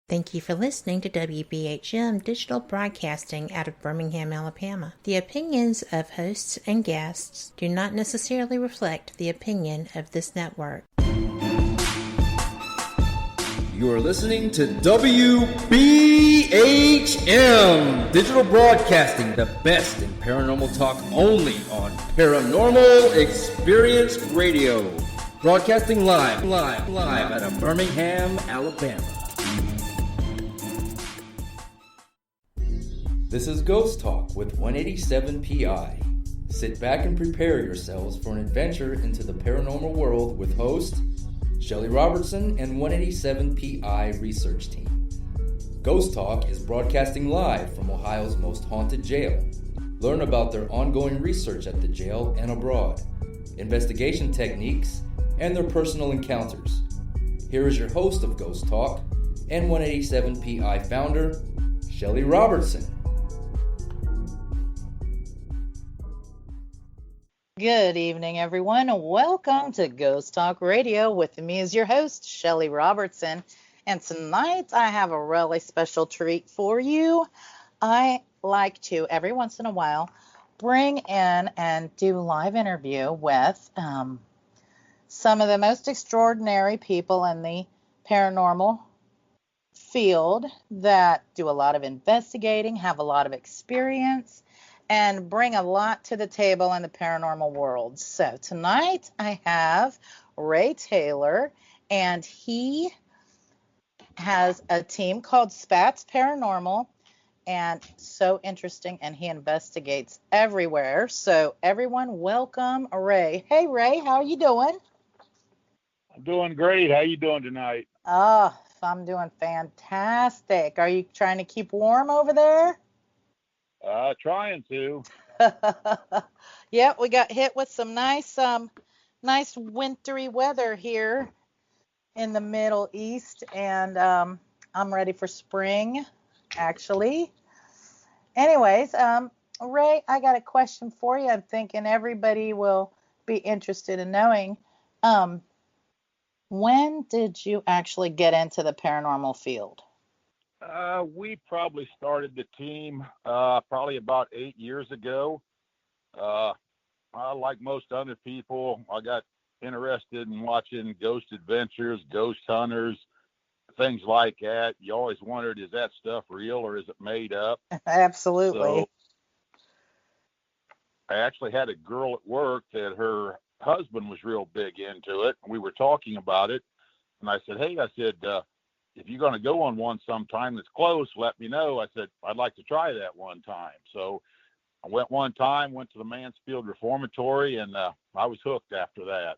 Thank you for listening to WBHM Digital Broadcasting out of Birmingham, Alabama. The opinions of hosts and guests do not necessarily reflect the opinion of this network. You are listening to WBHM Digital Broadcasting, the best in paranormal talk only on Paranormal Experience Radio. Broadcasting live out of Birmingham, Alabama. This is Ghost Talk with 187 PI. Sit back and prepare yourselves for an adventure into the paranormal world with host Shelly Robertson and 187 PI research team. Ghost Talk is broadcasting live from Ohio's most haunted jail. Learn about their ongoing research at the jail and abroad, investigation techniques, and their personal encounters. Here is your host of Ghost Talk and 187 PI founder, Shelly Robertson. Good evening, everyone. Welcome to Ghost Talk Radio. With me is your host, Shelly Robertson. And tonight I have a really special treat for you. I like to, every once in a while, bring in and do live interview with some of the most extraordinary people in the paranormal field that do a lot of investigating, have a lot of experience, and bring a lot to the table in the paranormal world. So tonight I have RayTaylor, and he has a team called Spats Paranormal, and so interesting, and he investigates everywhere. So everyone, welcome Ray. Hey Ray, how are you doing? I'm doing great. How you doing tonight? Oh, I'm doing fantastic. Are you trying to keep warm over there? Trying to. Yeah, we got hit with some nice wintry weather here in the Middle East, and I'm ready for spring, actually. Anyways, Ray, I got a question for you. I'm thinking everybody will be interested in knowing. When did you actually get into the paranormal field? We probably started the team probably about 8 years ago. Like most other people, I got interested in watching ghost adventures, ghost hunters, things like that. You always wondered, is that stuff real or is it made up? Absolutely. So I actually had a girl at work that her husband was real big into it. We were talking about it, and I said, hey, if you're going to go on one sometime that's close, let me know. I said, I'd like to try that one time. So I went one time, went to the Mansfield Reformatory, and I was hooked after that.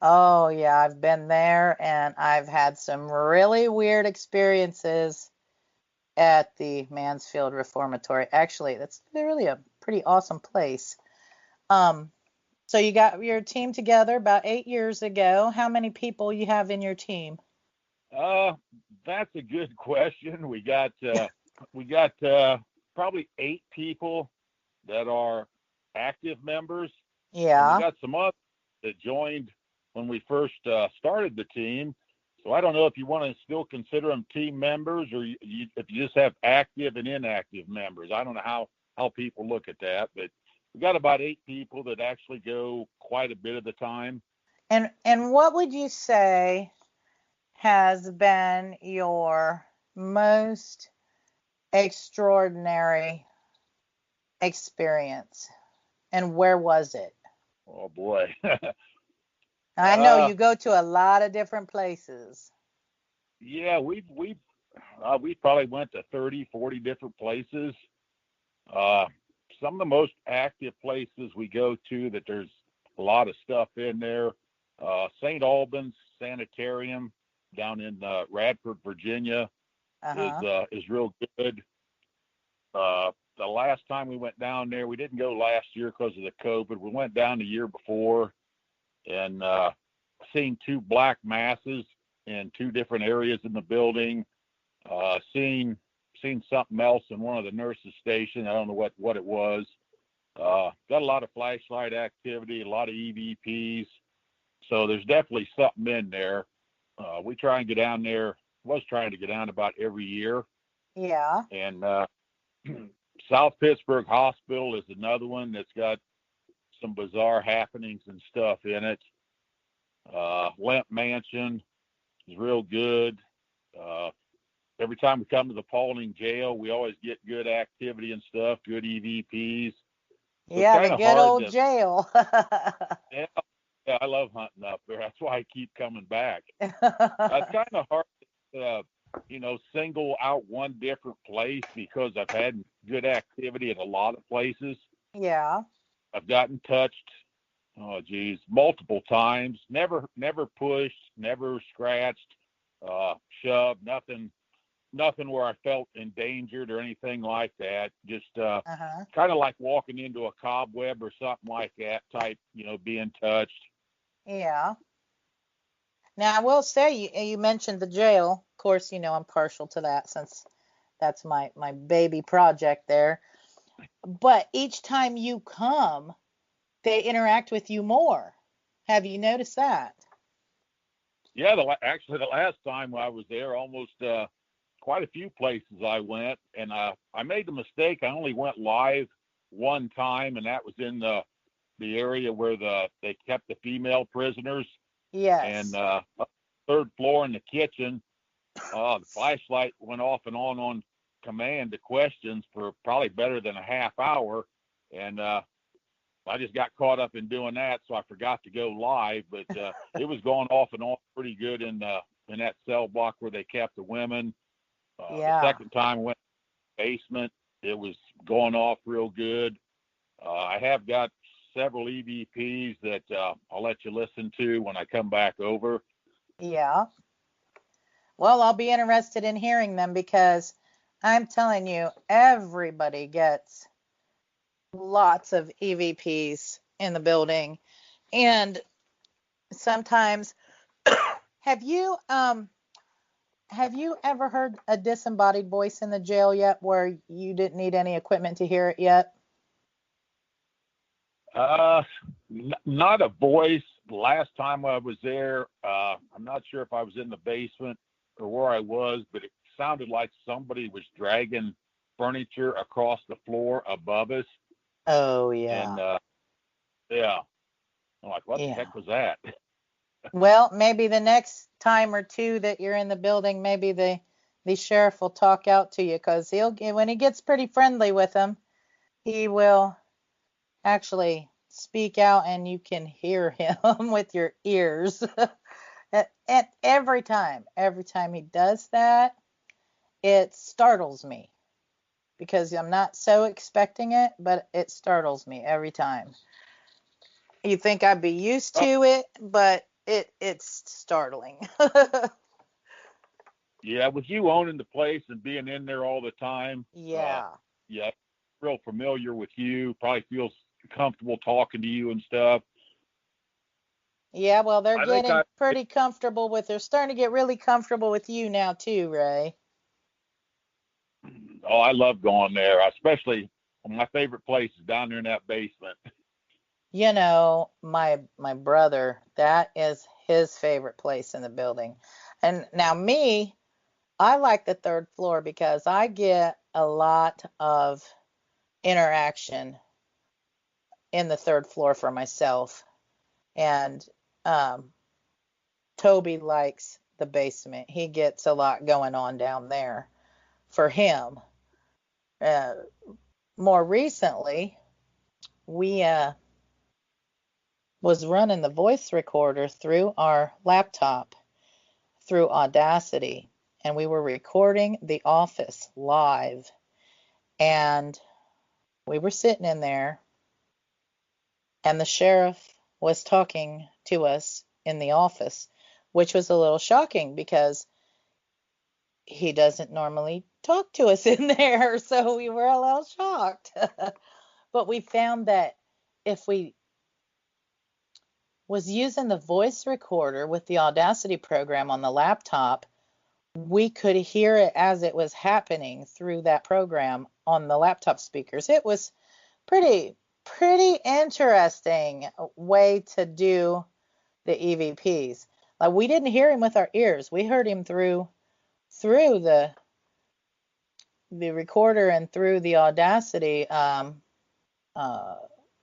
Oh, yeah, I've been there, and I've had some really weird experiences at the Mansfield Reformatory. Actually, that's really a pretty awesome place. So you got your team together about 8 years ago. How many people you have in your team? That's a good question. We got probably 8 people that are active members. Yeah. And we got some others that joined when we first started the team. So I don't know if you want to still consider them team members or if you just have active and inactive members. I don't know how people look at that, but we got about 8 people that actually go quite a bit of the time. And what would you say has been your most extraordinary experience, and where was it? Oh boy. I know you go to a lot of different places. Yeah, we probably went to 30, 40 different places. Some of the most active places we go to that there's a lot of stuff in there. St. Albans Sanitarium down in Radford, Virginia, is real good. The last time we went down there, we didn't go last year because of the COVID. We went down the year before and seen 2 black masses in 2 different areas in the building. Seen something else in one of the nurses' station. I don't know what it was. Got a lot of flashlight activity, a lot of EVPs. So there's definitely something in there. We try and get down there was trying to get down about every year. Yeah. And South Pittsburgh Hospital is another one that's got some bizarre happenings and stuff in it. Lemp Mansion is real good. Every time we come to the Paulding jail, we always get good activity and stuff, good EVPs. So Yeah, the good old jail. Yeah, I love hunting up there. That's why I keep coming back. It's kind of hard to, single out one different place because I've had good activity at a lot of places. Yeah. I've gotten touched, multiple times. Never pushed, never scratched, shoved, nothing where I felt endangered or anything like that. Just kind of like walking into a cobweb or something like that type, being touched. Yeah. Now, I will say, you mentioned the jail. Of course, I'm partial to that since that's my baby project there. But each time you come, they interact with you more. Have you noticed that? Yeah, the last time I was there, almost quite a few places I went, and I made the mistake. I only went live one time, and that was in the area where they kept the female prisoners. Yes. And third floor in the kitchen, the flashlight went off and on command to questions for probably better than a half hour, and I just got caught up in doing that, so I forgot to go live. But it was going off and on pretty good in that cell block where they kept the women. Yeah. The second time I went to the basement, it was going off real good. I have got several EVPs that I'll let you listen to when I come back over. Yeah. Well, I'll be interested in hearing them because I'm telling you, everybody gets lots of EVPs in the building. And sometimes, have you ever heard a disembodied voice in the jail yet where you didn't need any equipment to hear it yet? Not a voice. Last time I was there, I'm not sure if I was in the basement or where I was, but it sounded like somebody was dragging furniture across the floor above us. Oh, yeah. And, yeah. I'm like, what the heck was that? Well, maybe the next time or two that you're in the building, maybe the sheriff will talk out to you, because when he gets pretty friendly with them, he will actually speak out and you can hear him with your ears. And every time he does that, it startles me because I'm not so expecting it, but it startles me every time. You think I'd be used to it, but it's startling. Yeah, with you owning the place and being in there all the time. Yeah. Real familiar with you. Probably feels comfortable talking to you and stuff. Yeah, well, they're getting pretty comfortable with. They're starting to get really comfortable with you now too, Ray. Oh, I love going there. Especially my favorite place is down there in that basement. My brother, that is his favorite place in the building. And now me, I like the third floor because I get a lot of interaction in the third floor for myself. And Toby likes the basement. He gets a lot going on down there for him. More recently, we was running the voice recorder through our laptop through Audacity, and we were recording The Office live, and we were sitting in there, and the sheriff was talking to us in the office, which was a little shocking because he doesn't normally talk to us in there, so we were a little shocked. But we found that if we was using the voice recorder with the Audacity program on the laptop, we could hear it as it was happening through that program on the laptop speakers. It was pretty interesting way to do the EVPs. Like, we didn't hear him with our ears. We heard him through through the recorder and through the Audacity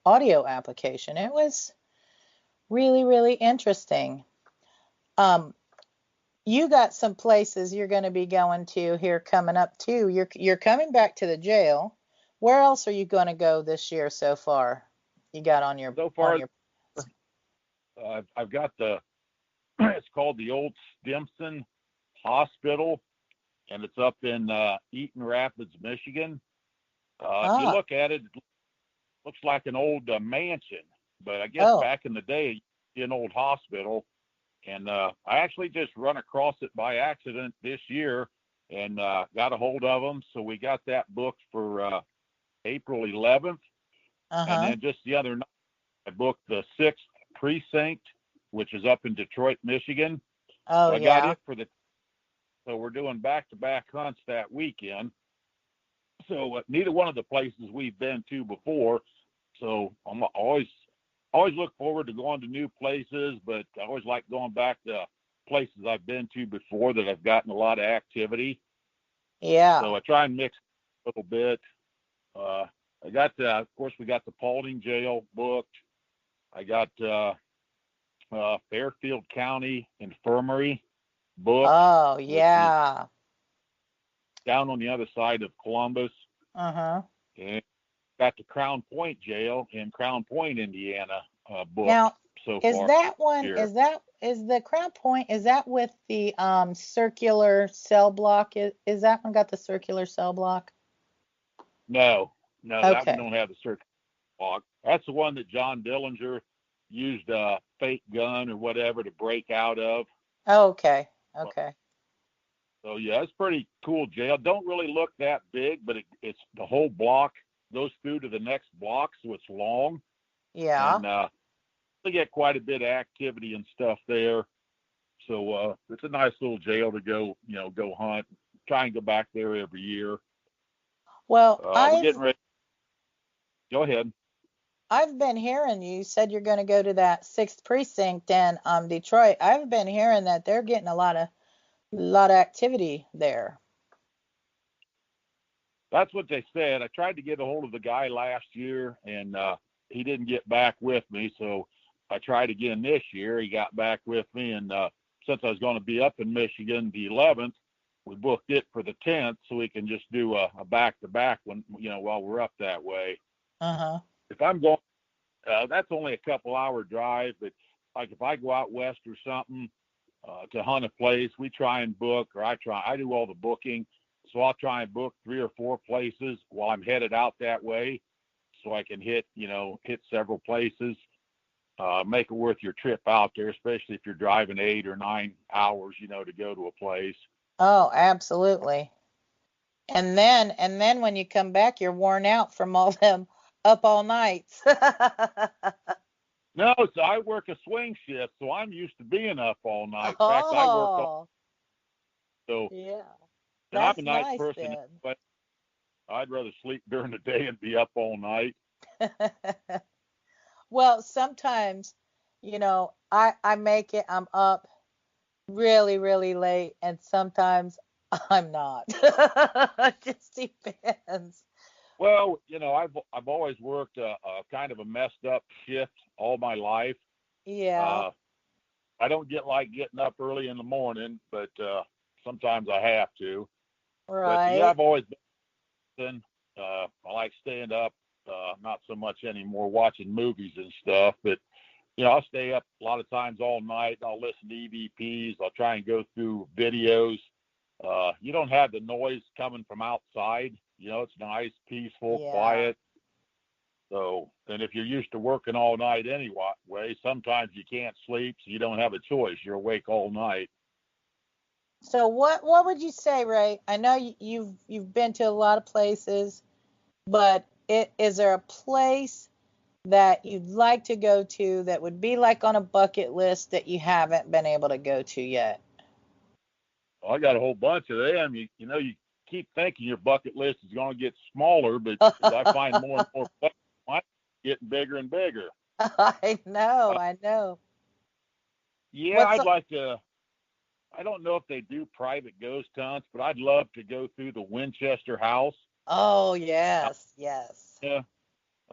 audio application. It was really, really interesting. You got some places you're going to be going to here coming up too. You're coming back to the jail. Where else are you going to go this year so far? You got on your so far. I've got it's called the Old Stimson Hospital, and it's up in Eaton Rapids, Michigan. If you look at it, it looks like an old mansion, but I guess back in the day, an old hospital. And I actually just run across it by accident this year and got a hold of them. So we got that booked for April 11th. And then just the other night, I booked the 6th precinct, which is up in Detroit, Michigan. Oh, so I got it for so we're doing back-to-back hunts that weekend. So neither one of the places we've been to before. So I'm always look forward to going to new places, but I always like going back to places I've been to before that I've gotten a lot of activity. Yeah. So I try and mix a little bit. I got of course, we got the Paulding Jail booked. I got Fairfield County Infirmary booked. Oh, yeah. Down on the other side of Columbus. And got the Crown Point Jail in Crown Point, Indiana booked. Now, so is far that one? here. Is the Crown Point? Is that with the circular cell block? Is that one got the circular cell block? No, Okay. that one don't have the circular block. That's the one that John Dillinger used a fake gun or whatever to break out of. Oh, okay. So yeah, it's pretty cool jail. Don't really look that big, but it's the whole block goes through to the next block, so it's long. Yeah. And they get quite a bit of activity and stuff there. So it's a nice little jail to go hunt. Try and go back there every year. Well, we're getting ready. Go ahead. I've been hearing you said you're going to go to that 6th precinct in Detroit. I've been hearing that they're getting a lot of activity there. That's what they said. I tried to get a hold of the guy last year, and he didn't get back with me. So I tried again this year. He got back with me, and since I was going to be up in Michigan the 11th, we booked it for the 10th, so we can just do a back-to-back one, while we're up that way. If I'm going, that's only a couple-hour drive, but like if I go out west or something to hunt a place, we try and book, or I do all the booking. So I'll try and book 3 or 4 places while I'm headed out that way, so I can hit several places, make it worth your trip out there, especially if you're driving 8 or 9 hours, to go to a place. Oh, absolutely. And then when you come back, you're worn out from all them up all nights. No, so I work a swing shift, so I'm used to being up all night. In fact, I work all. So yeah. And I'm a night nice, person, but I'd rather sleep during the day and be up all night. Well, sometimes, I make it, I'm up really, really late, and sometimes I'm not. It just depends. Well, I've always worked a kind of a messed up shift all my life. Yeah. I don't like getting up early in the morning, but sometimes I have to. Right. But yeah, I've always been. I like staying up. Not so much anymore, watching movies and stuff. But I'll stay up a lot of times all night. I'll listen to EVPs. I'll try and go through videos. You don't have the noise coming from outside. It's nice, peaceful, quiet. So, and if you're used to working all night anyway, sometimes you can't sleep, so you don't have a choice. You're awake all night. So what would you say, Ray? I know you've been to a lot of places, but is there a place that you'd like to go to that would be like on a bucket list that you haven't been able to go to yet? Well, I got a whole bunch of them. You keep thinking your bucket list is going to get smaller, but as I find more and more places, mine's getting bigger and bigger. I know. Yeah, I'd I don't know if they do private ghost hunts, but I'd love to go through the Winchester house. Oh, yes, yes. Yeah.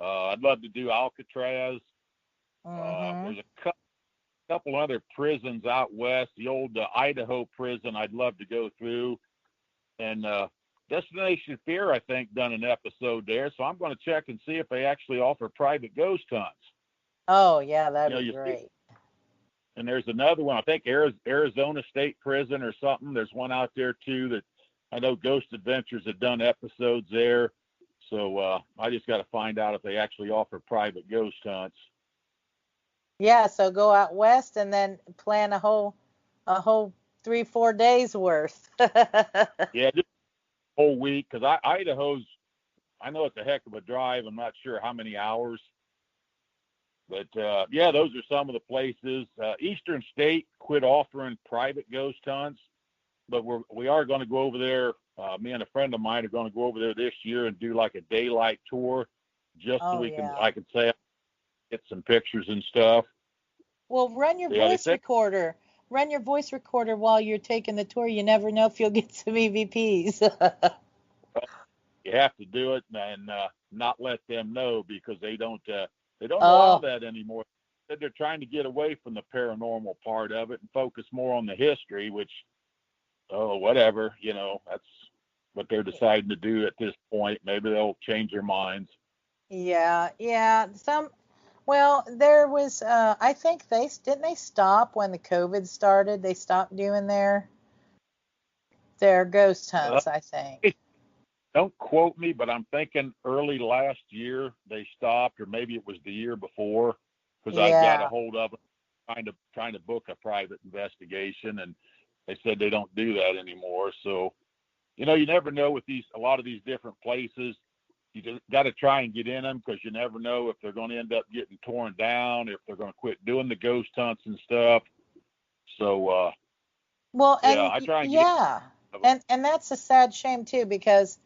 I'd love to do Alcatraz. Mm-hmm. There's a couple other prisons out west. The old Idaho prison I'd love to go through. And Destination Fear, I think, done an episode there. So I'm going to check and see if they actually offer private ghost hunts. Oh, yeah, that'd be great. And there's another one, I think Arizona State Prison or something. There's one out there, too, that I know Ghost Adventures have done episodes there. So I just got to find out if they actually offer private ghost hunts. Yeah, so go out west and then plan a whole 3-4 days worth. Yeah, just a whole week, because Idaho's, I know it's a heck of a drive. I'm not sure how many hours. But, yeah, those are some of the places. Eastern State quit offering private ghost hunts, but we are going to go over there. Me and a friend of mine are going to go over there this year and do like a daylight tour, just so I can say, get some pictures and stuff. Well, run your voice recorder. Run your voice recorder while you're taking the tour. You never know if you'll get some EVPs. You have to do it and not let them know, because they don't allow that anymore. They're trying to get away from the paranormal part of it and focus more on the history, which, whatever, that's what they're deciding to do at this point. Maybe they'll change their minds. Yeah. Well, there was, I think didn't they stop when the COVID started? They stopped doing their ghost hunts, I think. Don't quote me, but I'm thinking early last year they stopped, or maybe it was the year before, because I got a hold of them trying to book a private investigation, and they said they don't do that anymore. So, you never know with a lot of these different places. You just got to try and get in them, because you never know if they're going to end up getting torn down, if they're going to quit doing the ghost hunts and stuff. So, I try and get in. And that's a sad shame too, because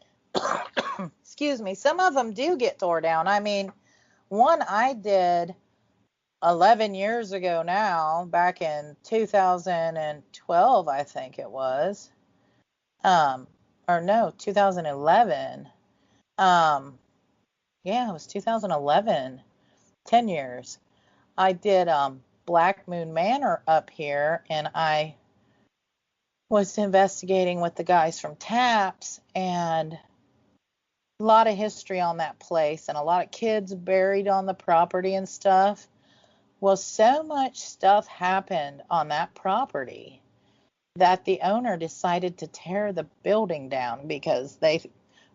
excuse me, some of them do get tore down. I mean, one I did 11 years ago now, back in 2012, I think it was. 2011. It was 2011, 10 years. I did Black Moon Manor up here, and I was investigating with the guys from TAPS, and a lot of history on that place, and a lot of kids buried on the property and stuff. Well, so much stuff happened on that property that the owner decided to tear the building down, because they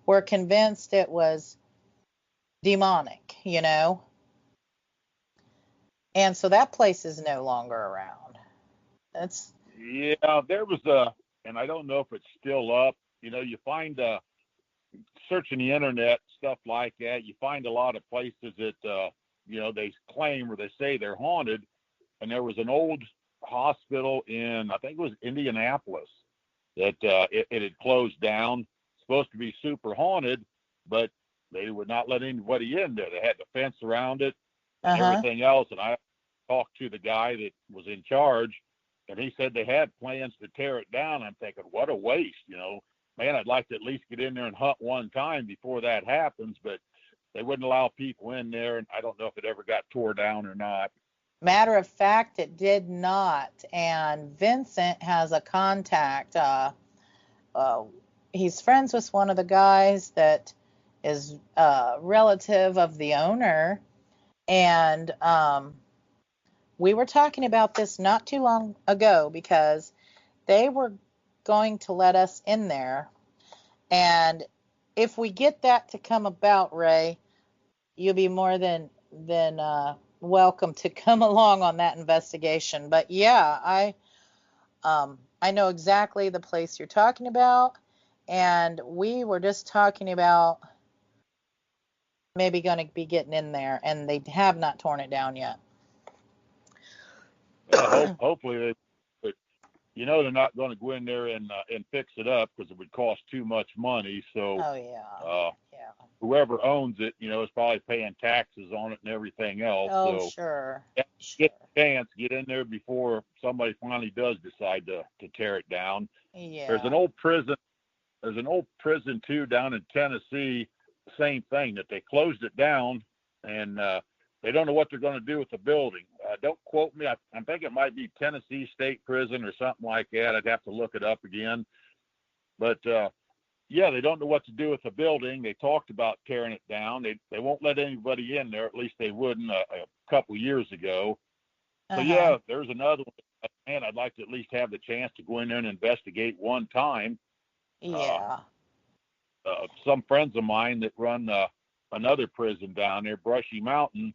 were convinced it was demonic, And so that place is no longer around. There was and I don't know if it's still up. You find searching the internet, stuff like that, you find a lot of places that they claim, or they say they're haunted. And there was an old hospital in, I think it was Indianapolis, that it had closed down. Supposed to be super haunted, but they would not let anybody in there. They had the fence around it and everything else. And I talked to the guy that was in charge, and he said they had plans to tear it down. I'm thinking, what a waste, man, I'd like to at least get in there and hunt one time before that happens, but they wouldn't allow people in there. And I don't know if it ever got tore down or not. Matter of fact, it did not. And Vincent has a contact. He's friends with one of the guys that is a relative of the owner. And we were talking about this not too long ago, because they were going to let us in there. And if we get that to come about, Ray, you'll be more than welcome to come along on that investigation. But yeah, I know exactly the place you're talking about, and we were just talking about maybe going to be getting in there, and they have not torn it down yet. Hopefully they. But you know they're not going to go in there and fix it up because it would cost too much money. So Oh yeah. Yeah. whoever owns it, is probably paying taxes on it and everything else. Oh, So sure. yeah, Sure. get a chance, get in there before somebody finally does decide to tear it down. Yeah. There's an old prison. There's an old prison too down in Tennessee. Same thing, that they closed it down, and they don't know what they're going to do with the building. Don't quote me. I think it might be Tennessee State Prison or something like that. I'd have to look it up again. But yeah, they don't know what to do with the building. They talked about tearing it down. They won't let anybody in there. At least they wouldn't a couple years ago. So yeah, there's another one. Man, I'd like to at least have the chance to go in there and investigate one time. Yeah. Some friends of mine that run another prison down there, Brushy Mountain,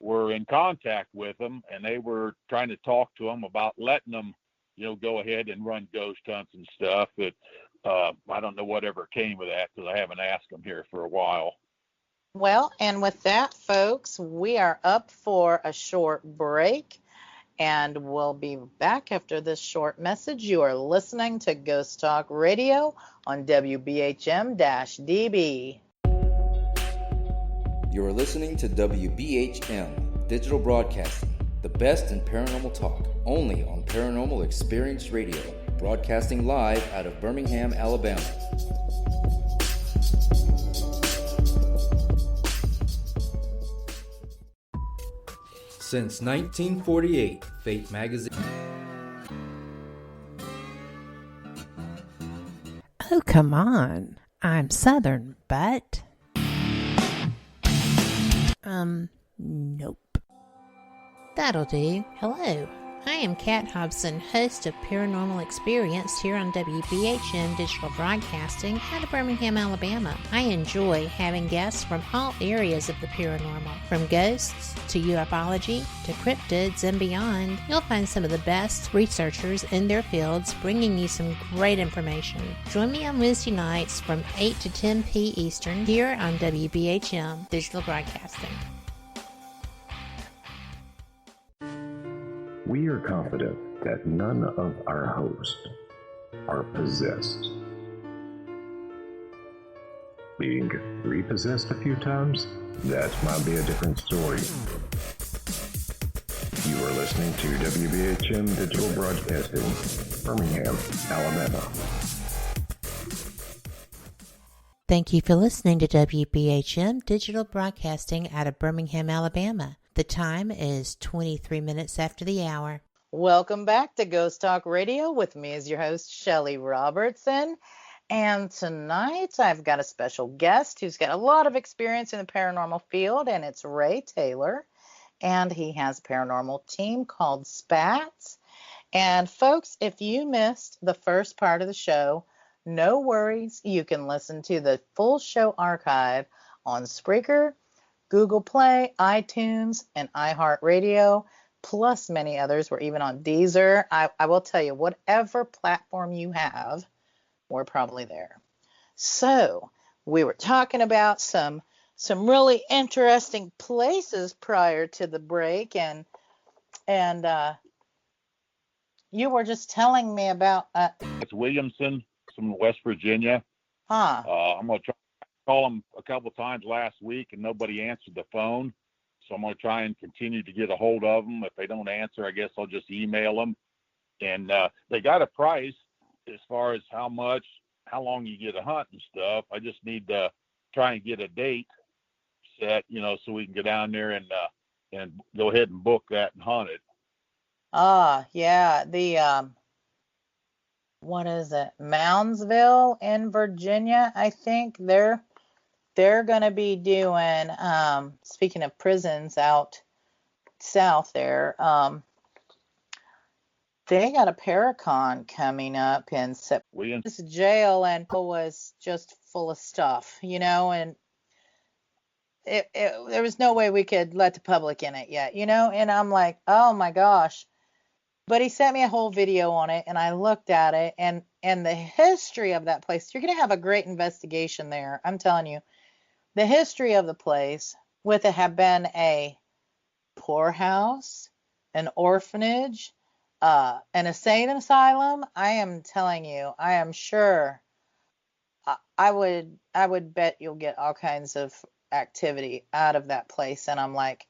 were in contact with them, and they were trying to talk to them about letting them, go ahead and run ghost hunts and stuff. But I don't know whatever came of that because I haven't asked them here for a while. Well, and with that, folks, we are up for a short break, and we'll be back after this short message. You are listening to Ghost Talk Radio on WBHM-DB. You are listening to WBHM Digital Broadcasting, the best in paranormal talk, only on Paranormal Experience Radio, broadcasting live out of Birmingham, Alabama. Since 1948, Fate magazine. Oh, come on. I'm Southern, but... nope. That'll do. Hello. I am Kat Hobson, host of Paranormal Experience here on WBHM Digital Broadcasting out of Birmingham, Alabama. I enjoy having guests from all areas of the paranormal, from ghosts to ufology to cryptids and beyond. You'll find some of the best researchers in their fields bringing you some great information. Join me on Wednesday nights from 8 to 10 p. Eastern here on WBHM Digital Broadcasting. We are confident that none of our hosts are possessed. Being repossessed a few times? That might be a different story. You are listening to WBHM Digital Broadcasting, Birmingham, Alabama. Thank you for listening to WBHM Digital Broadcasting out of Birmingham, Alabama. The time is 23 minutes after the hour. Welcome back to Ghost Talk Radio with me as your host, Shelly Robertson. And tonight I've got a special guest who's got a lot of experience in the paranormal field, and it's RayTaylor. And he has a paranormal team called Spats. And folks, if you missed the first part of the show, no worries. You can listen to the full show archive on Spreaker, Google Play, iTunes, and iHeartRadio, plus many others. We're even on Deezer. I will tell you, whatever platform you have, we're probably there. So we were talking about some really interesting places prior to the break, and you were just telling me about It's Williamson from West Virginia. I'm going to try to call them a couple times last week and nobody answered the phone. So I'm going to try and continue to get a hold of them. If they don't answer, I guess I'll just email them. And they got a price as far as how long you get a hunt and stuff. I just need to try and get a date set, so we can go down there and go ahead and book that and hunt it. Yeah, the what is it? Moundsville in Virginia, I think. They're going to be doing, speaking of prisons out south there, they got a Paracon coming up in September. This jail and it was just full of stuff, and there was no way we could let the public in it yet, and I'm like, oh my gosh. But he sent me a whole video on it, and I looked at it, and the history of that place. You're going to have a great investigation there. I'm telling you. The history of the place, with it have been a poorhouse, an orphanage, An insane asylum, I am telling you, I am sure I would bet you'll get all kinds of activity out of that place. And I'm like,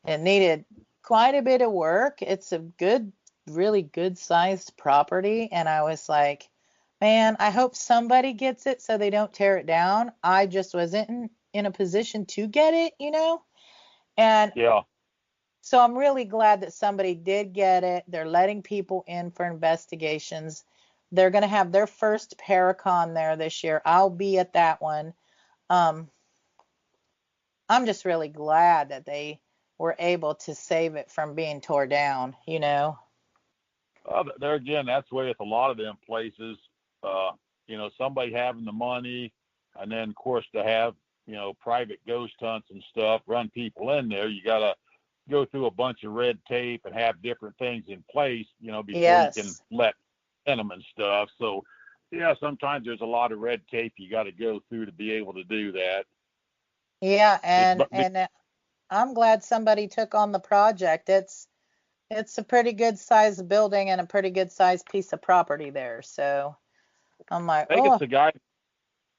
it needed quite a bit of work. It's a really good sized property. And I was like, man, I hope somebody gets it so they don't tear it down. I just wasn't in a position to get it, And Yeah. so I'm really glad that somebody did get it. They're letting people in for investigations. They're going to have their first Paracon there this year. I'll be at that one. Um, I'm just really glad that they were able to save it from being tore down. There again, that's the way with a lot of them places. Somebody having the money, and then of course to have private ghost hunts and stuff, run people in there. You got to go through a bunch of red tape and have different things in place, before Yes. you can let in them and stuff. So, yeah, sometimes there's a lot of red tape you got to go through to be able to do that. Yeah, and I'm glad somebody took on the project. It's a pretty good sized building and a pretty good sized piece of property there. So I'm like, I think oh,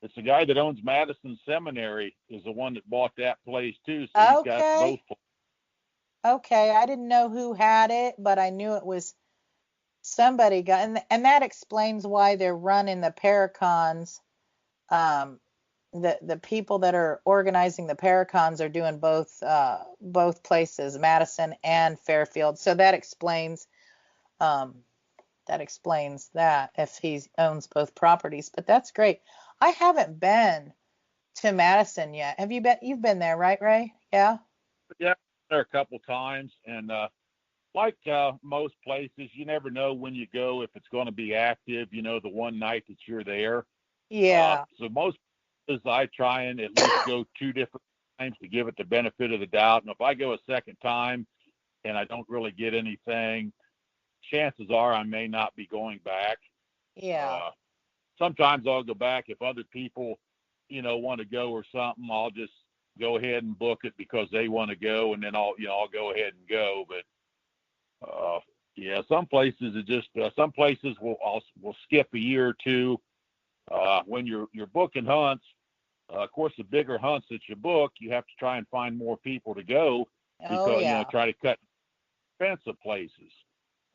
it's the guy that owns Madison Seminary is the one that bought that place too. So he's got both. okay. I didn't know who had it, but I knew it was somebody and that explains why they're running the Paracons. The people that are organizing the Paracons are doing both places, Madison and Fairfield. So that explains that if he owns both properties. But that's great. I haven't been to Madison yet. Have you been? You've been there, right, Ray? Yeah. Yeah, there a couple times, and like most places, you never know when you go if it's going to be active. The one night that you're there. Yeah. So most places I try and at least go 2 different times to give it the benefit of the doubt. And if I go a second time and I don't really get anything, chances are I may not be going back. Yeah. Sometimes I'll go back if other people, want to go or something. I'll just go ahead and book it because they want to go, and then I'll go ahead and go. But yeah, some places some places will skip a year or two. When you're booking hunts, of course, the bigger hunts that you book, you have to try and find more people to go because Oh, yeah. try to cut expensive places.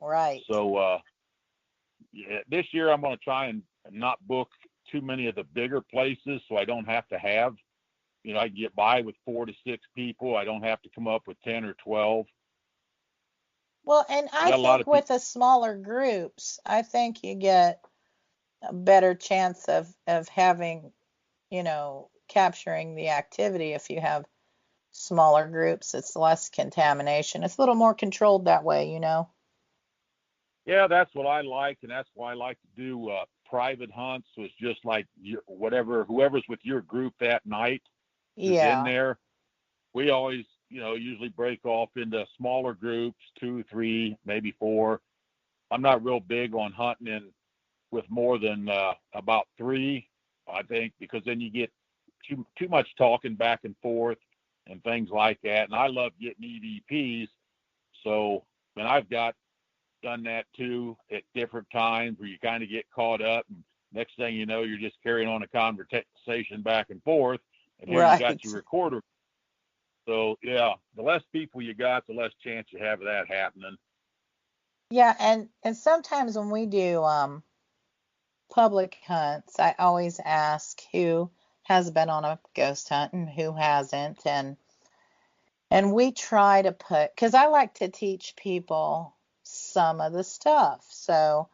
Right. So yeah, this year I'm going to try and not book too many of the bigger places, so I don't have to have, I can get by with 4 to 6 people. I don't have to come up with 10 or 12. Well, and I think with the smaller groups, I think you get a better chance of having, capturing the activity if you have smaller groups. It's less contamination. It's a little more controlled that way. Yeah, that's what I like, and that's why I like to do private hunts. So it's just like whoever's with your group that night is in there. We always, usually break off into smaller groups, 2, 3, maybe 4. I'm not real big on hunting with more than about 3, I think, because then you get too much talking back and forth and things like that. And I love getting EVPs. So, and I've done that too at different times where you kind of get caught up, and next thing you know, you're just carrying on a conversation back and forth, and here you got your recorder. So yeah, the less people you got, the less chance you have of that happening. Yeah, and sometimes when we do public hunts, I always ask who has been on a ghost hunt and who hasn't, and we try to because I like to teach people some of the stuff. So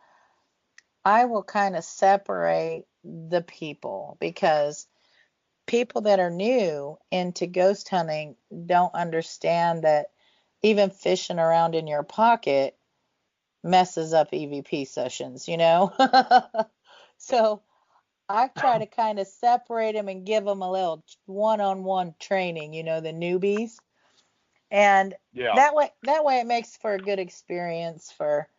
I will kind of separate the people, because people that are new into ghost hunting don't understand that even fishing around in your pocket messes up EVP sessions, So I try to kind of separate them and give them a little one-on-one training, the newbies. And that way it makes for a good experience for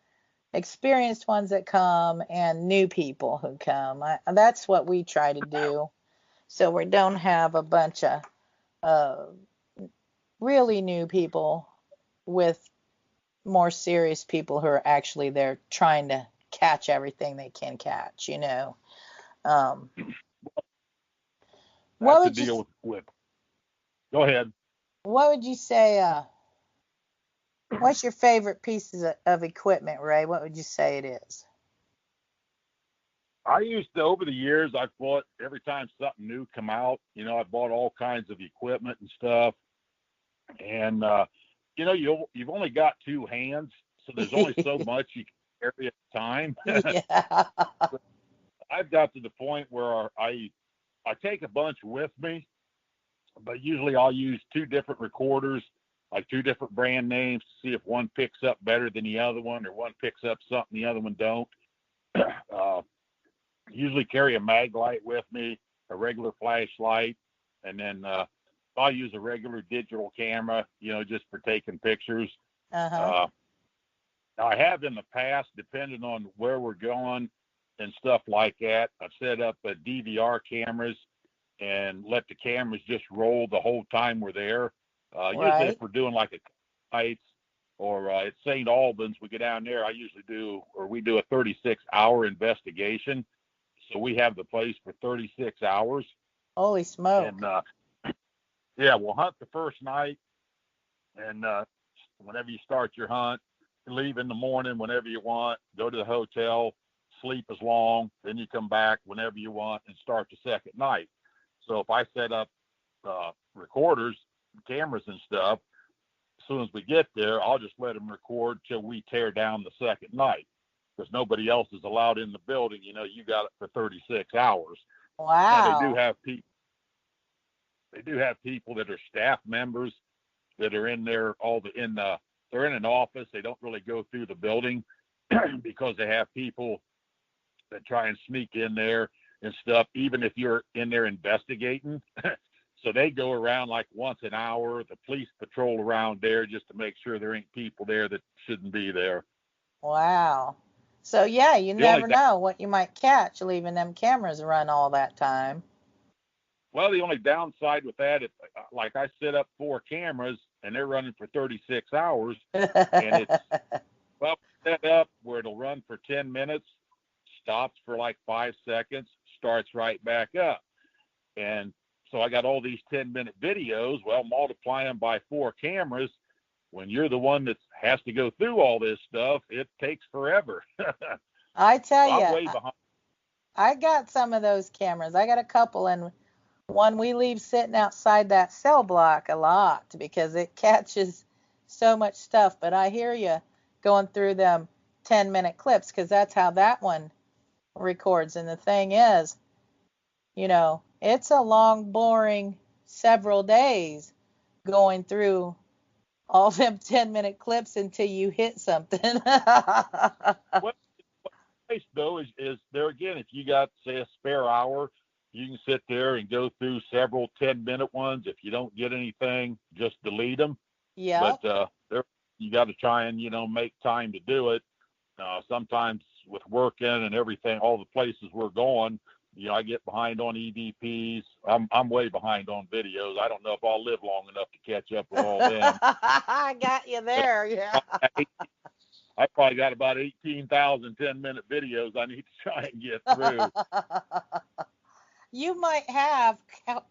experienced ones that come and new people who come. That's what we try to do. So we don't have a bunch of really new people with more serious people who are actually there trying to catch everything they can catch, Um, what That's the would deal you with. Go ahead. what would you say what's your favorite pieces of equipment, Ray? What would you say it is? I used to, over the years, I've bought, every time something new come out, I bought all kinds of equipment and stuff. And, you've only got two hands, so there's only so much you can carry at a time. Yeah. I've got to the point where I take a bunch with me, but usually I'll use two different recorders, like two different brand names, to see if one picks up better than the other one, or one picks up something the other one don't. Usually carry a mag light with me, a regular flashlight, and then I'll use a regular digital camera, just for taking pictures. Uh-huh. Now I have in the past, depending on where we're going and stuff like that, I've set up DVR cameras and let the cameras just roll the whole time we're there. Usually Right. if we're doing like a nights or at St. Albans, we go down there, we do a 36-hour investigation. So we have the place for 36 hours. Holy smoke. And we'll hunt the first night. And whenever you start your hunt, leave in the morning whenever you want, go to the hotel, sleep as long, then you come back whenever you want and start the second night. So if I set up recorders, cameras and stuff, as soon as we get there, I'll just let them record till we tear down the second night, because nobody else is allowed in the building. You got it for 36 hours. Wow. Now, they do have people that are staff members that are in there they're in an office. They don't really go through the building because they have people that try and sneak in there and stuff, even if you're in there investigating. So they go around like once an hour. The police patrol around there just to make sure there ain't people there that shouldn't be there. Wow. So yeah, you never know what you might catch leaving them cameras run all that time. Well, the only downside with that, if like I set up 4 cameras and they're running for 36 hours, and it's set up where it'll run for 10 minutes, stops for like 5 seconds, starts right back up. And so I got all these 10-minute videos. Well, multiply them by 4 cameras. When you're the one that has to go through all this stuff, it takes forever. I tell I'm you, way behind. I got some of those cameras. I got a couple, and one we leave sitting outside that cell block a lot because it catches so much stuff. But I hear you going through them 10-minute clips, because that's how that one records. And the thing is, it's a long, boring several days going through all them 10-minute clips until you hit something. What's nice though is there again, if you got, say, a spare hour, you can sit there and go through several 10-minute ones. If you don't get anything, just delete them. Yeah. But you got to try and make time to do it. Sometimes with working and everything, all the places we're going, I get behind on EVPs. I'm way behind on videos. I don't know if I'll live long enough to catch up with all them. I got you there, yeah. I probably got about 18,000 10-minute videos I need to try and get through. You might have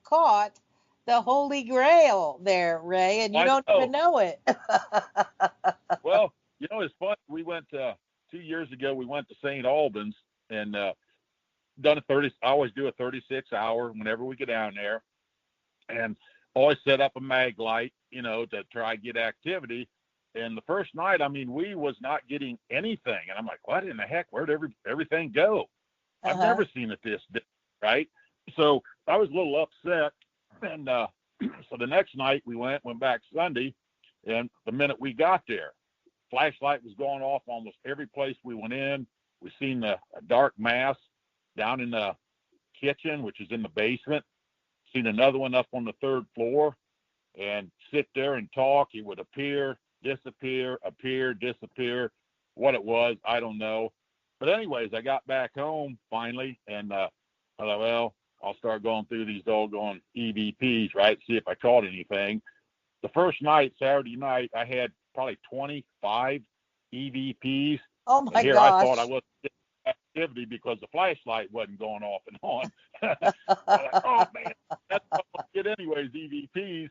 caught the Holy Grail there, Ray, and you don't even know it. Well, it's fun. We went 2 years ago. We went to St. Albans and done I always do a 36-hour whenever we get down there, and always set up a mag light, to try and get activity. And the first night, we was not getting anything, and I'm like, what in the heck? Where'd everything go? I've never seen it this day, right? So I was a little upset, and so the next night we went back Sunday, and the minute we got there, flashlight was going off almost every place we went in. We seen a dark mass down in the kitchen, which is in the basement. Seen another one up on the 3rd floor, and sit there and talk. It would appear, disappear, appear, disappear. What it was, I don't know. But anyways, I got back home finally, and I thought, well, I'll start going through these doggone EVPs, right? See if I caught anything. The first night, Saturday night, I had probably 25 EVPs. Oh my and here gosh. I thought I wasn't getting activity because the flashlight wasn't going off and on. Oh man, that's what I get anyways, EVPs.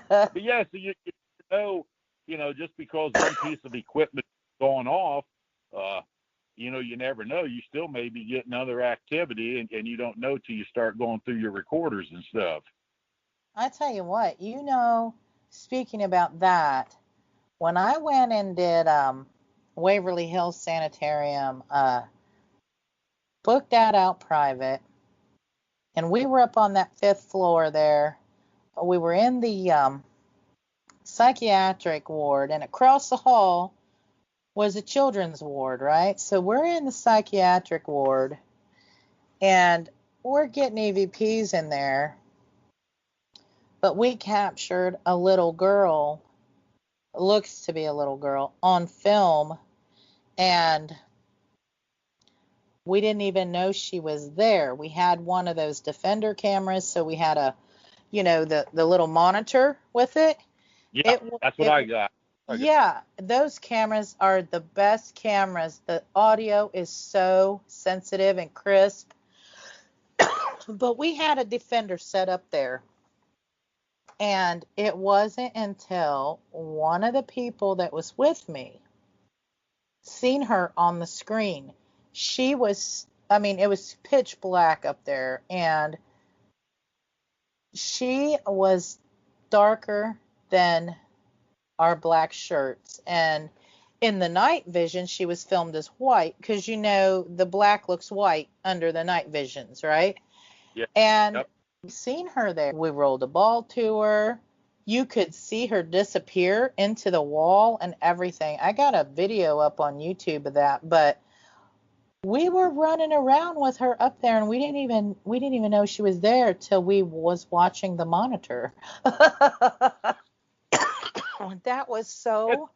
But yeah, so you know, just because one piece of equipment is going off, you know, you never know. You still may be getting other activity, and you don't know till you start going through your recorders and stuff. I tell you what, you know, speaking about that, when I went and did Waverly Hills Sanitarium, booked that out private, and we were up on that 5th floor there. We were in the psychiatric ward, and across the hall was a children's ward, right? So we're in the psychiatric ward, and we're getting EVPs in there, but we captured a little girl, looks to be a little girl, on film, and we didn't even know she was there. We had one of those Defender cameras, so we had a, you know, the little monitor with it. Yeah, that's what I got. Yeah, those cameras are the best cameras. The audio is so sensitive and crisp. But we had a Defender set up there. And it wasn't until one of the people that was with me seen her on the screen. She was, I mean, it was pitch black up there, and she was darker than our black shirts. And in the night vision, she was filmed as white, because, you know, the black looks white under the night visions, right? Yeah. And Yep. seen her there. We rolled a ball to her. You could see her disappear into the wall and everything. I got a video up on YouTube of that, but we were running around with her up there, and we didn't even know she was there till we was watching the monitor. That was so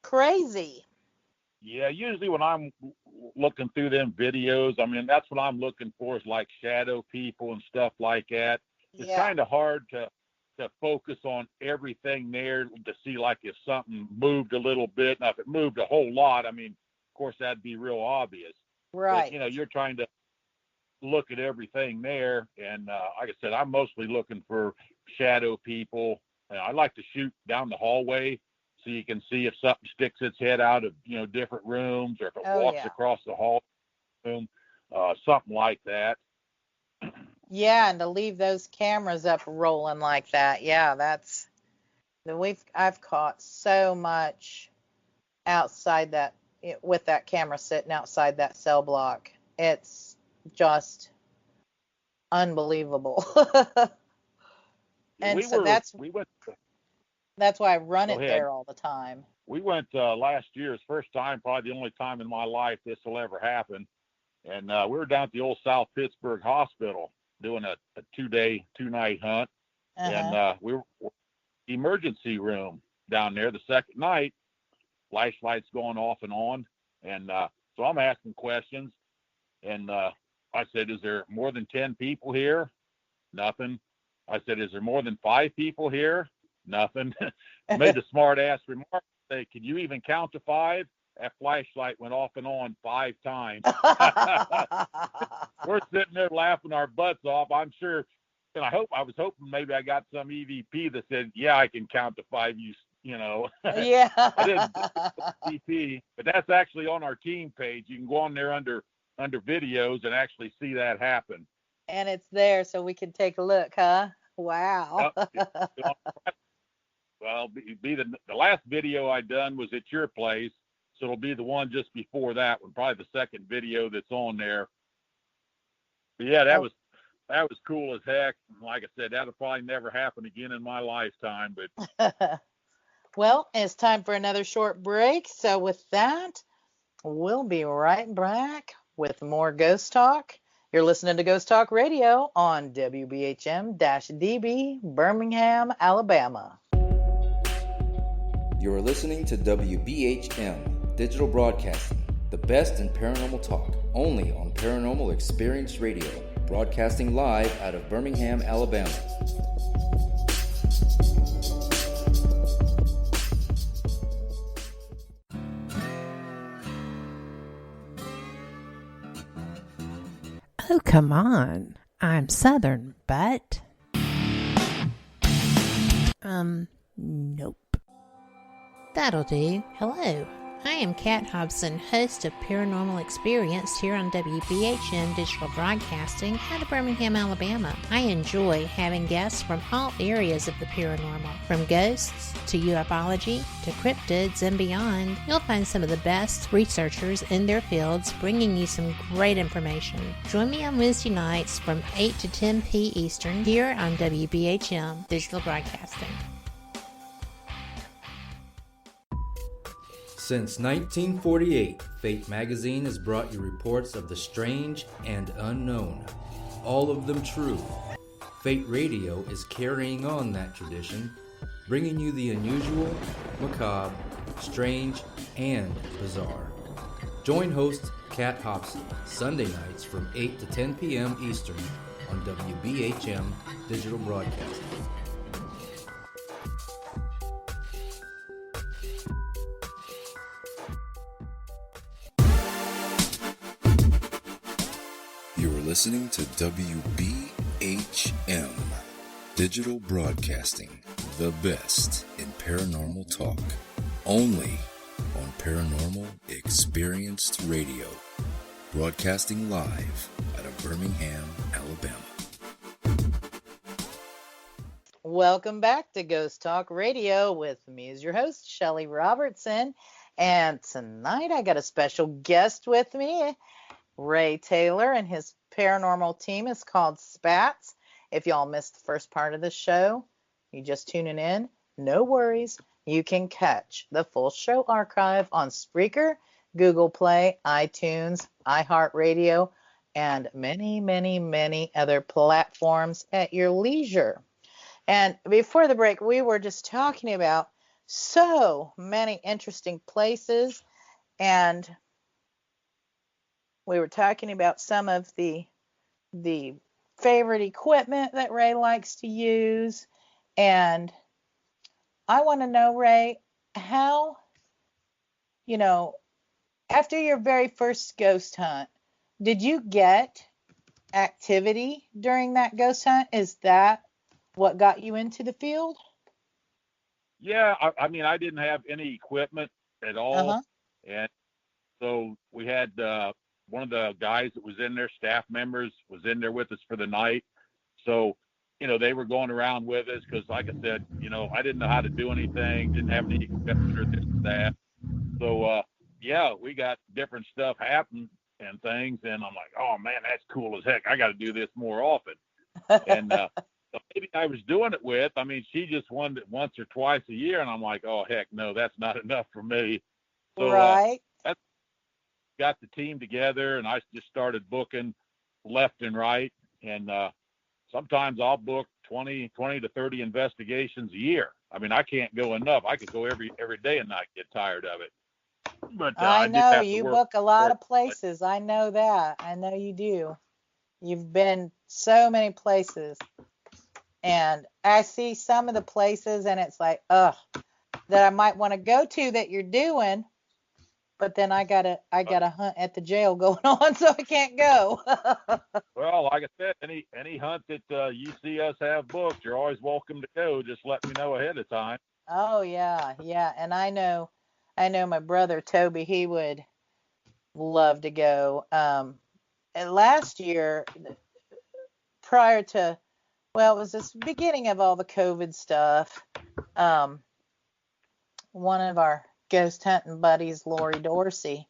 crazy. Yeah, usually when I'm looking through them videos, I mean, that's what I'm looking for, is like shadow people and stuff like that. It's kind of hard to focus on everything there to see, like, if something moved a little bit. Now, if it moved a whole lot, I mean, of course, that'd be real obvious. Right. But, you know, you're trying to look at everything there. And like I said, I'm mostly looking for shadow people. I like to shoot down the hallway so you can see if something sticks its head out of, you know, different rooms, or if it walks across the hall room, something like that. Yeah, and to leave those cameras up rolling like that. Yeah, I've caught so much outside that, with that camera sitting outside that cell block. It's just unbelievable. And that's why I run it there all the time. We went last year, it's first time, probably the only time in my life this will ever happen. And we were down at the old South Pittsburgh Hospital doing a 2-night hunt. And we were emergency room down there the second night, flashlights going off and on. And so I'm asking questions. And I said, is there more than 10 people here? Nothing. I said, is there more than 5 people here? Nothing. Made the smart ass remark, say, can you even count to 5? That flashlight went off and on 5 times. We're sitting there laughing our butts off. I'm sure, and I was hoping maybe I got some EVP that said, yeah, I can count to 5, you know. Yeah. I didn't EVP, but that's actually on our team page. You can go on there under videos and actually see that happen. And it's there so we can take a look, huh? Wow. Well, the last video I done was at your place, so it'll be the one just before that one, probably the second video that's on there. But yeah, that was cool as heck. Like I said, that'll probably never happen again in my lifetime. But well, it's time for another short break. So with that, we'll be right back with more Ghost Talk. You're listening to Ghost Talk Radio on WBHM-DB, Birmingham, Alabama. You're listening to WBHM Digital Broadcasting, the best in paranormal talk, only on Paranormal Experience Radio, broadcasting live out of Birmingham, Alabama. Come on. I'm Southern, but... nope. That'll do. Hello. I am Kat Hobson, host of Paranormal Experience here on WBHM Digital Broadcasting out of Birmingham, Alabama. I enjoy having guests from all areas of the paranormal, from ghosts to ufology to cryptids and beyond. You'll find some of the best researchers in their fields bringing you some great information. Join me on Wednesday nights from 8 to 10 p. Eastern here on WBHM Digital Broadcasting. Since 1948, Fate magazine has brought you reports of the strange and unknown, all of them true. Fate Radio is carrying on that tradition, bringing you the unusual, macabre, strange, and bizarre. Join host Kat Hobson Sunday nights from 8 to 10 p.m. Eastern on WBHM Digital Broadcasting. Listening to WBHM Digital Broadcasting, the best in paranormal talk, only on Paranormal Experienced Radio, broadcasting live out of Birmingham, Alabama. Welcome back to Ghost Talk Radio with me as your host, Shelly Robertson. And tonight I got a special guest with me, RayTaylor, and his paranormal team is called Spats. If y'all missed the first part of the show, you just tuning in, no worries. You can catch the full show archive on Spreaker, Google Play, iTunes, iHeartRadio, and many, many, many other platforms at your leisure. And before the break, we were just talking about so many interesting places, and we were talking about some of the favorite equipment that Ray likes to use. And I want to know, Ray, how, after your very first ghost hunt, did you get activity during that ghost hunt? Is that what got you into the field? Yeah, I mean, I didn't have any equipment at all. Uh-huh. And so we had one of the guys that was in there, staff members, was in there with us for the night. So, they were going around with us because, like I said, I didn't know how to do anything, didn't have any equipment or this or that. So, we got different stuff happen and things. And I'm like, oh, man, that's cool as heck. I got to do this more often. And the lady I was doing it with, I mean, she just wanted it once or twice a year. And I'm like, oh, heck, no, that's not enough for me. So, right. Got the team together, and I just started booking left and right. And sometimes I'll book 20 to 30 investigations a year. I mean, I can't go enough. I could go every day and not get tired of it. But I know you book a lot of places. I know that. I know you do. You've been so many places, and I see some of the places, and it's like, that I might want to go to that you're doing. But then I got a hunt at the jail going on, so I can't go. Well, like I said, any hunt that you see us have booked, you're always welcome to go. Just let me know ahead of time. Oh yeah. And I know my brother Toby, he would love to go. And last year, prior to, it was this beginning of all the COVID stuff. One of our ghost hunting buddies, Lori Dorsey,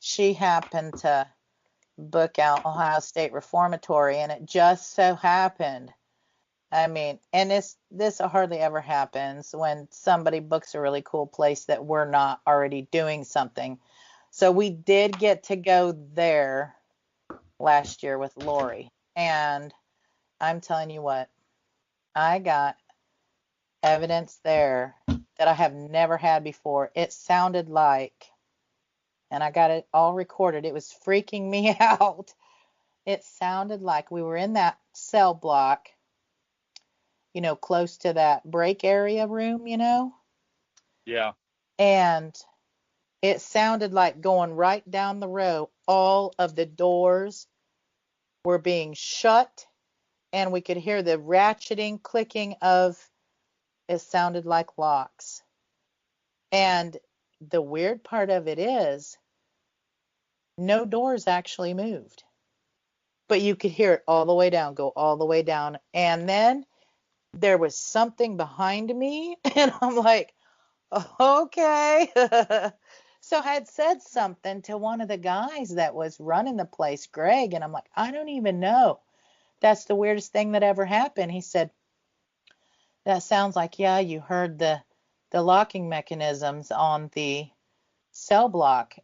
she happened to book out Ohio State Reformatory, and it just so happened, I mean, and this hardly ever happens when somebody books a really cool place that we're not already doing something. So we did get to go there last year with Lori, and I'm telling you what, I got evidence there that I have never had before. It sounded like, and I got it all recorded, it was freaking me out. It sounded like we were in that cell block, close to that break area room, Yeah. And it sounded like going right down the row, all of the doors were being shut, and we could hear the ratcheting, clicking of, it sounded like locks. And the weird part of it is, no doors actually moved, but you could hear it all the way down, go all the way down. And then there was something behind me, and I'm like, okay. So I had said something to one of the guys that was running the place, Greg, and I'm like, I don't even know. That's the weirdest thing that ever happened. He said, that sounds like, yeah, you heard the locking mechanisms on the cell block,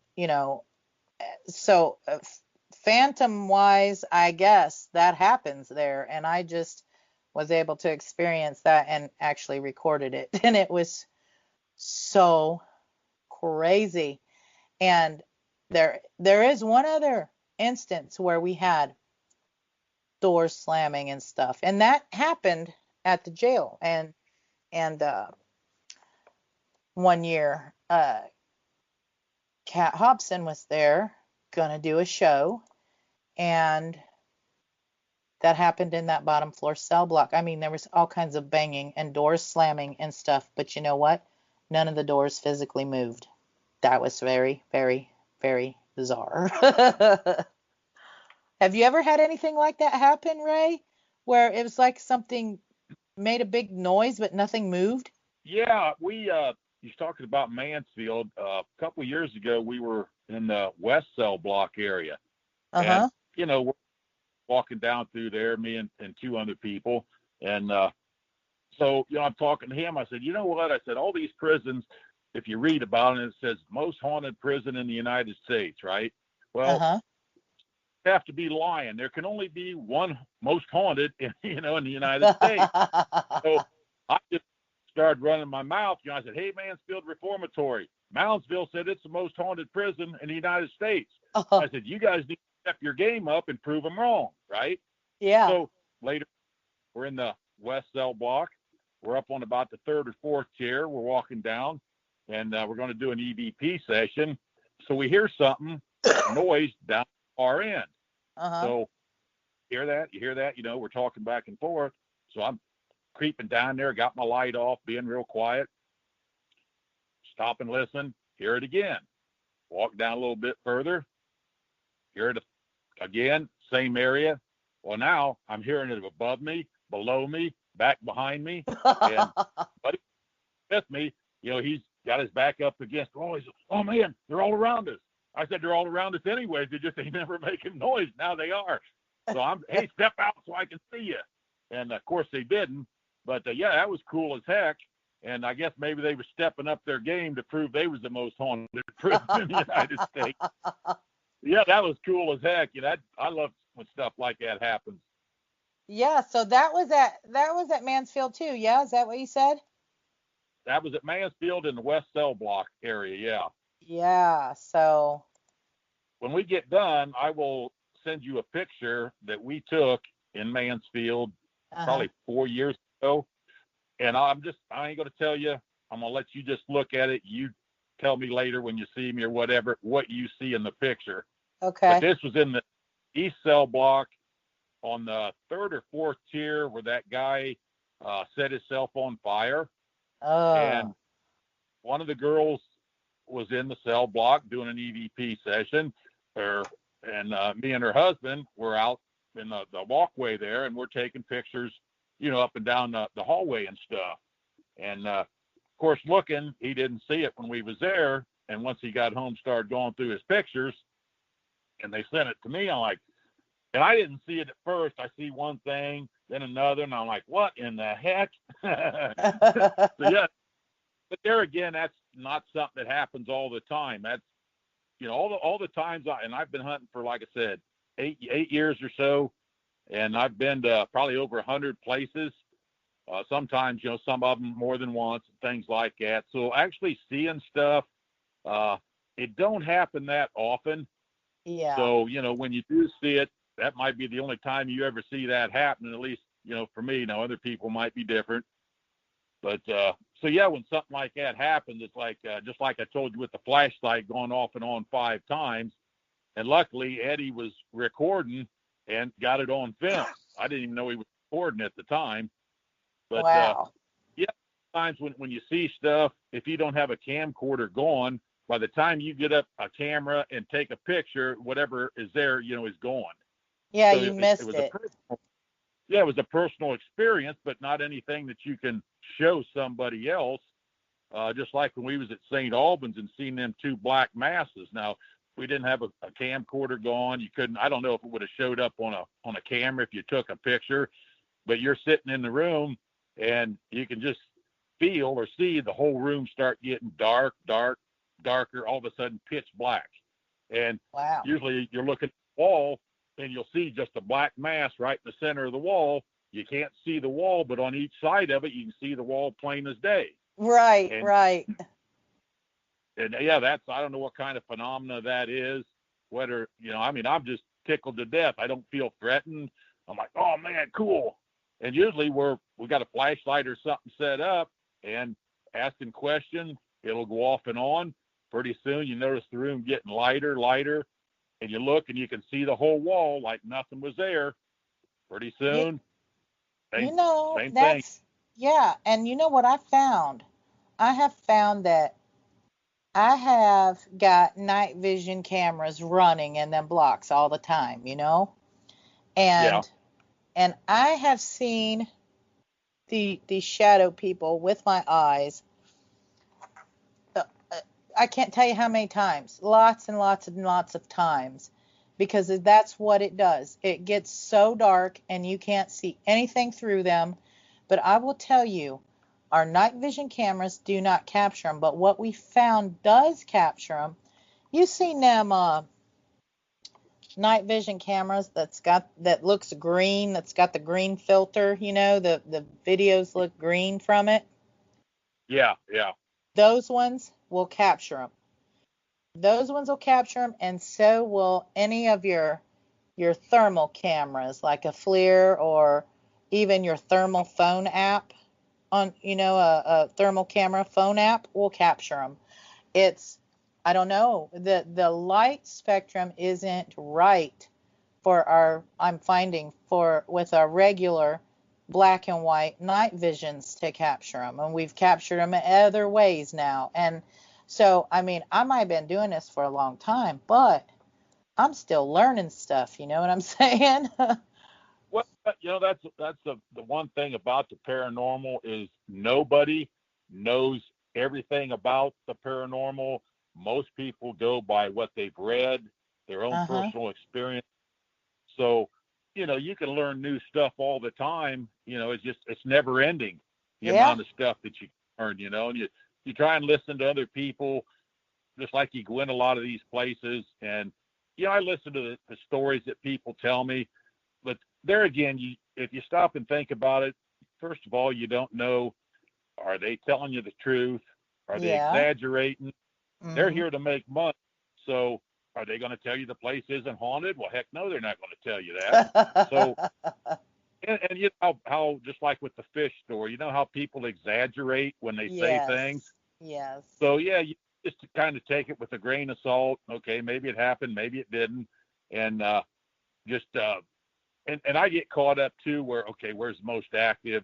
So phantom wise, I guess that happens there. And I just was able to experience that and actually recorded it. And it was so crazy. And there is one other instance where we had doors slamming and stuff, and that happened at the jail. And one year, Kat Hobson was there gonna do a show, and that happened in that bottom floor cell block. I mean, there was all kinds of banging and doors slamming and stuff, but you know what? None of the doors physically moved. That was very, very, very bizarre. Have you ever had anything like that happen, Ray? Where it was like something made a big noise, but nothing moved? Yeah, he's talking about Mansfield. A couple of years ago, we were in the West Cell Block area. Uh-huh. And, we're walking down through there, me and two other people. And so, I'm talking to him. I said, you know what? I said, all these prisons, if you read about it, it says most haunted prison in the United States, right? Well, have to be lying. There can only be one most haunted, in the United States. So I just started running my mouth. I said, hey, Mansfield Reformatory. Moundsville said it's the most haunted prison in the United States. I said, you guys need to step your game up and prove them wrong, right? Yeah. So later, we're in the West Cell Block. We're up on about the third or fourth tier. We're walking down, and we're going to do an EVP session. So we hear something, noise down the far end. So you hear that, we're talking back and forth. So I'm creeping down there, got my light off, being real quiet. Stop and listen, hear it again. Walk down a little bit further, hear it again, same area. Well, now I'm hearing it above me, below me, back behind me. And buddy with me, he's got his back up against the wall. He says, oh man, they're all around us. I said, they're all around us anyways. They just ain't never making noise. Now they are. So hey, step out so I can see you. And of course they didn't. But yeah, that was cool as heck. And I guess maybe they were stepping up their game to prove they was the most haunted prison in the United States. Yeah, that was cool as heck. I love when stuff like that happens. Yeah, so that was at Mansfield too. Yeah, is that what you said? That was at Mansfield in the West Cell Block area. Yeah. Yeah. So when we get done, I will send you a picture that we took in Mansfield probably 4 years ago. And I ain't going to tell you. I'm going to let you just look at it. You tell me later when you see me or whatever, what you see in the picture. Okay. But this was in the East Cell Block on the third or fourth tier where that guy set himself on fire. Oh. And one of the girls was in the cell block doing an EVP session. And me and her husband were out in the walkway there, and we're taking pictures, up and down the hallway and stuff. And of course, he didn't see it when we was there. And once he got home, started going through his pictures, and they sent it to me. I'm like, and I didn't see it at first. I see one thing, then another, and I'm like, what in the heck? So yeah, but there again, that's not something that happens all the time. That's, all the times I've been hunting for, like I said, eight years or so, and I've been to probably over 100 places. Sometimes, some of them more than once, and things like that. So actually seeing stuff, it don't happen that often. Yeah. So, when you do see it, that might be the only time you ever see that happen, at least, for me. Now, other people might be different. But, so yeah, when something like that happens, it's like, just like I told you with the flashlight going off and on 5 times. And luckily, Eddie was recording, and got it on film. I didn't even know he was recording at the time. But wow. yeah, sometimes when you see stuff, if you don't have a camcorder going, by the time you get up a camera and take a picture, whatever is there, is gone. Yeah, So you missed it. It was a personal experience, but not anything that you can show somebody else. Just like when we was at St. Albans and seen them two black masses. Now, we didn't have a camcorder going. You couldn't. I don't know if it would have showed up on a camera if you took a picture. But you're sitting in the room and you can just feel or see the whole room start getting darker. All of a sudden, pitch black. And wow. Usually you're looking at the wall and you'll see just a black mass right in the center of the wall. You can't see the wall, but on each side of it, you can see the wall plain as day. Right, right. And yeah, I don't know what kind of phenomena that is. Whether, I'm just tickled to death. I don't feel threatened. I'm like, oh man, cool. And usually we got a flashlight or something set up and asking questions, it'll go off and on. Pretty soon you notice the room getting lighter, and you look and you can see the whole wall like nothing was there. Pretty soon, same thing. Yeah, and you know what I found? I have found that I have got night vision cameras running in them blocks all the time, and I have seen the shadow people with my eyes. I can't tell you how many times, lots and lots and lots of times, because that's what it does. It gets so dark and you can't see anything through them. But I will tell you, our night vision cameras do not capture them. But what we found does capture them. You've seen them night vision cameras that looks green, that's got the green filter, the videos look green from it. Yeah. Those ones will capture them. Those ones will capture them, and so will any of your thermal cameras, like a FLIR or even your thermal phone app on, a thermal camera phone app will capture them. I don't know, the light spectrum isn't right with our regular black and white night visions to capture them, and we've captured them in other ways now. And so, I might have been doing this for a long time, but I'm still learning stuff. You know what I'm saying? Well, that's the one thing about the paranormal is nobody knows everything about the paranormal. Most people go by what they've read, their own personal experience. So, you can learn new stuff all the time. It's never ending, the amount of stuff that you learn, and you try and listen to other people, just like you go in a lot of these places. And, I listen to the stories that people tell me. But there again, if you stop and think about it, first of all, you don't know, are they telling you the truth? Are they exaggerating? Mm-hmm. They're here to make money. So are they going to tell you the place isn't haunted? Well, heck no, they're not going to tell you that. So, and you know how, just like with the fish story, how people exaggerate when they say things? Yes. So, yeah, you just kind of take it with a grain of salt. Okay, maybe it happened, maybe it didn't. And and I get caught up too where, okay, where's the most active?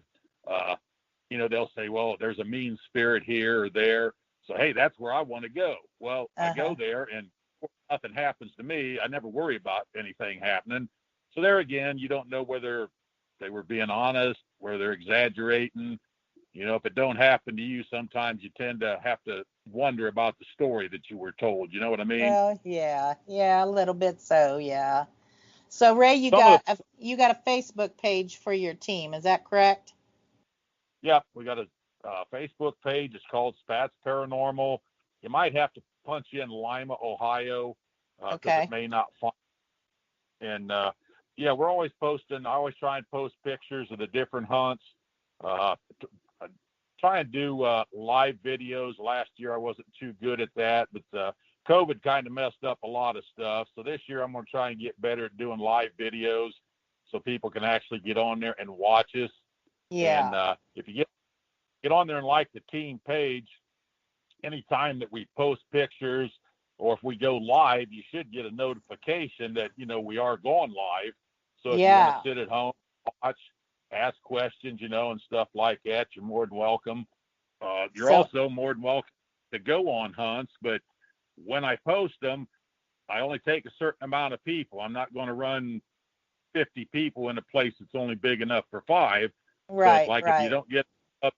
They'll say, well, there's a mean spirit here or there. So, hey, that's where I want to go. Well, I go there and nothing happens to me. I never worry about anything happening. So there again, you don't know whether they were being honest, whether they're exaggerating. If it don't happen to you, sometimes you tend to have to wonder about the story that you were told. You know what I mean? Well, yeah, a little bit so, yeah. So Ray, you got a Facebook page for your team, is that correct? Yeah, we got a Facebook page. It's called Spats Paranormal. You might have to punch in Lima, Ohio, because it may not find. And we're always posting. I always try and post pictures of the different hunts. Try and do live videos. Last year I wasn't too good at that, but COVID kind of messed up a lot of stuff. So this year I'm going to try and get better at doing live videos so people can actually get on there and watch us. Yeah. And if you get on there and like the team page, anytime that we post pictures or if we go live, you should get a notification that, we are going live. So if you Yeah. want to sit at home, watch, ask questions, and stuff like that, you're more than welcome. You're also more than welcome to go on hunts, but when I post them, I only take a certain amount of people. I'm not going to run 50 people in a place that's only big enough for 5. Right, But like right. if you don't get up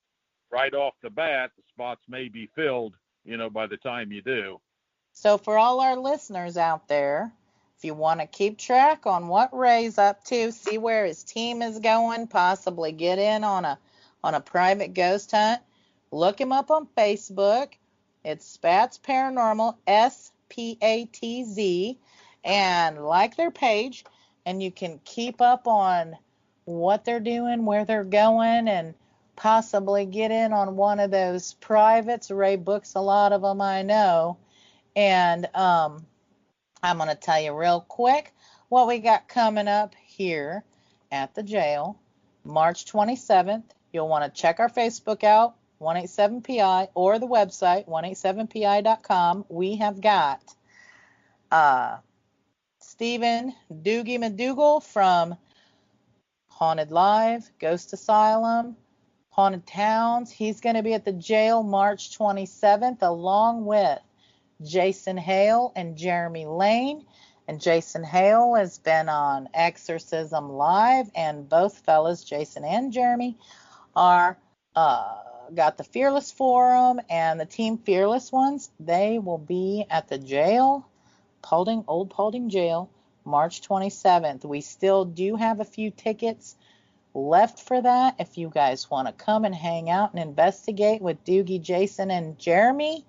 right off the bat, the spots may be filled, by the time you do. So for all our listeners out there, if you want to keep track on what Ray's up to, see where his team is going, possibly get in on a private ghost hunt, look him up on Facebook. It's Spatz Paranormal, SPATZ, and like their page, and you can keep up on what they're doing, where they're going, and possibly get in on one of those privates. Ray books a lot of them, I know. And I'm going to tell you real quick what we got coming up here at the jail. March 27th, you'll want to check our Facebook out, 187PI, or the website, 187PI.com. We have got Stephen Doogie McDougal from Haunted Live, Ghost Asylum, Haunted Towns. He's going to be at the jail March 27th, along with Jason Hale and Jeremy Lane. And Jason Hale has been on Exorcism Live, and both fellas, Jason and Jeremy, are got the Fearless Forum and the Team Fearless ones. They will be at the jail, Old Paulding Jail, March 27th. We still do have a few tickets left for that. If you guys want to come and hang out and investigate with Doogie, Jason, and Jeremy,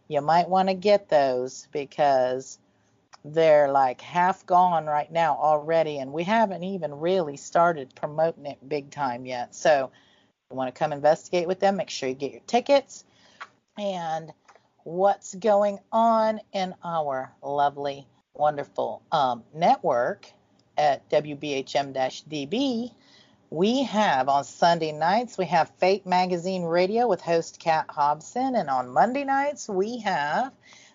you might want to get those because they're like half gone right now already, and we haven't even really started promoting it big time yet. So you want to come investigate with them, make sure you get your tickets. And what's going on in our lovely, wonderful network at WBHM-DB, we have on Sunday nights, we have Fate Magazine Radio with host Kat Hobson. And on Monday nights, we have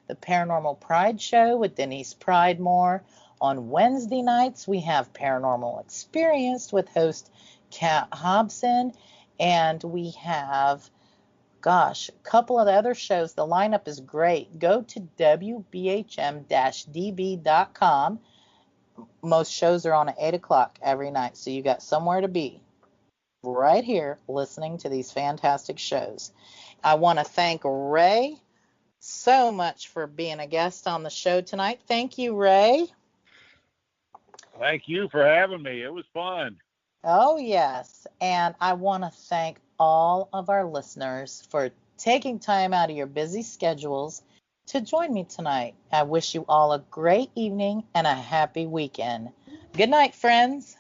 the Paranormal Pride Show with Denise Pridemore. On Wednesday nights, we have Paranormal Experienced with host Kat Hobson. And we have, a couple of the other shows. The lineup is great. Go to WBHM-DB.com. Most shows are on at 8 o'clock every night, so you got somewhere to be right here listening to these fantastic shows. I want to thank Ray so much for being a guest on the show tonight. Thank you, Ray. Thank you for having me. It was fun. Oh, yes. And I want to thank all of our listeners for taking time out of your busy schedules to join me tonight. I wish you all a great evening and a happy weekend. Good night, friends.